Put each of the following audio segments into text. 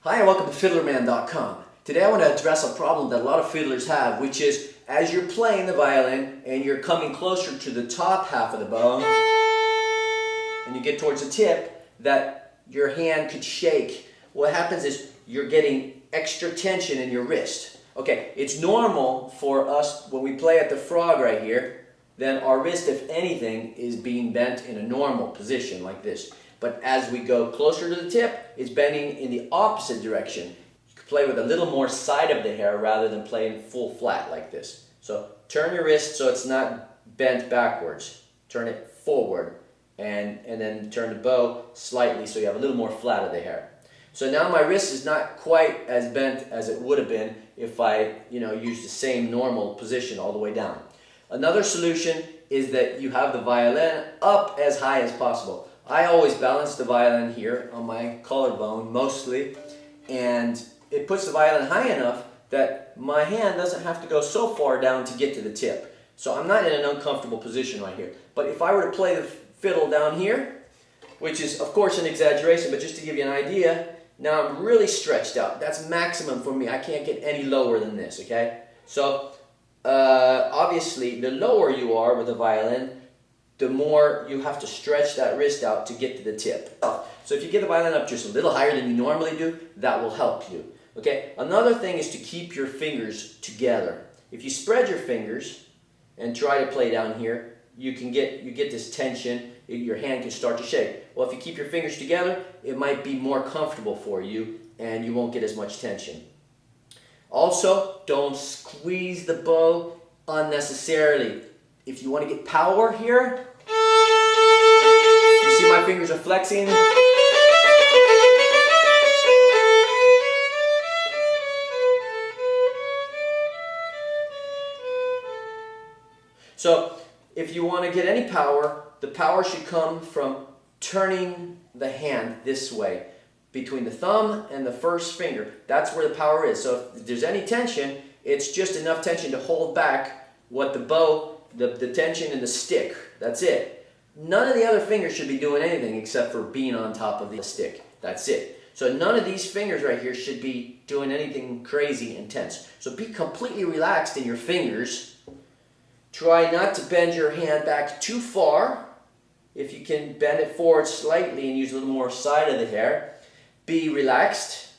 Hi and welcome to fiddlerman.com. Today I want to address a problem that a lot of fiddlers have, which is as you're playing the violin and you're coming closer to the top half of the bow and you get towards the tip, that your hand could shake. What happens is you're getting extra tension in your wrist. Okay, it's normal for us when we play at the frog right here, then our wrist, if anything, is being bent in a normal position like this. But as we go closer to the tip, it's bending in the opposite direction. You can play with a little more side of the hair rather than playing full flat like this. So turn your wrist so it's not bent backwards. Turn it forward and then turn the bow slightly so you have a little more flat of the hair. So now my wrist is not quite as bent as it would have been if I used the same normal position all the way down. Another solution is that you have the violin up as high as possible. I always balance the violin here on my collarbone mostly, and it puts the violin high enough that my hand doesn't have to go so far down to get to the tip. So I'm not in an uncomfortable position right here. But if I were to play the fiddle down here, which is of course an exaggeration, but just to give you an idea, now I'm really stretched out. That's maximum for me. I can't get any lower than this, okay? So obviously the lower you are with the violin, the more you have to stretch that wrist out to get to the tip. So if you get the violin up just a little higher than you normally do, that will help you. Okay? Another thing is to keep your fingers together. If you spread your fingers and try to play down here, you get this tension, your hand can start to shake. Well, if you keep your fingers together, it might be more comfortable for you and you won't get as much tension. Also, don't squeeze the bow unnecessarily. If you want to get power here, you see my fingers are flexing. So if you want to get any power, the power should come from turning the hand this way between the thumb and the first finger. That's where the power is. So if there's any tension, it's just enough tension to hold back what the bow, the tension in the stick. That's it. None of the other fingers should be doing anything except for being on top of the stick. That's it. So none of these fingers right here should be doing anything crazy intense. So be completely relaxed in your fingers. Try not to bend your hand back too far. If you can bend it forward slightly and use a little more side of the hair, be relaxed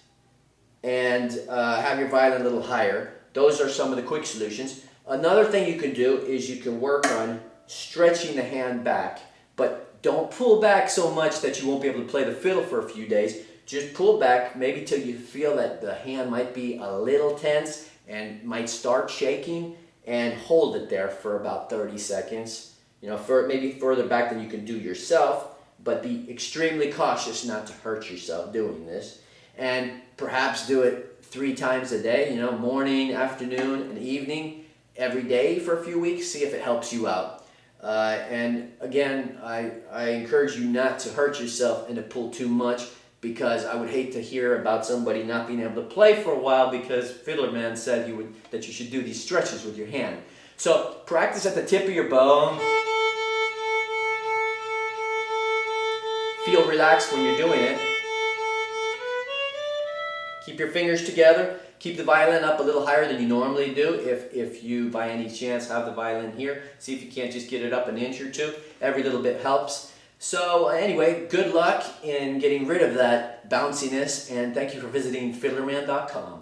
and have your violin a little higher. Those are some of the quick solutions. Another thing you can do is you can work on stretching the hand back, but don't pull back so much that you won't be able to play the fiddle for a few days. Just pull back maybe till you feel that the hand might be a little tense and might start shaking, and hold it there for about 30 seconds. Maybe further back than you can do yourself, but be extremely cautious not to hurt yourself doing this. And perhaps do it 3 times a day, morning, afternoon, and evening, every day for a few weeks. See if it helps you out. And again, I encourage you not to hurt yourself and to pull too much, because I would hate to hear about somebody not being able to play for a while because Fiddler Man said that you should do these stretches with your hand. So practice at the tip of your bow. Feel relaxed when you're doing it. Keep your fingers together. Keep the violin up a little higher than you normally do. If you by any chance have the violin here, see if you can't just get it up an inch or two. Every little bit helps. So anyway, good luck in getting rid of that bounciness, and thank you for visiting fiddlerman.com.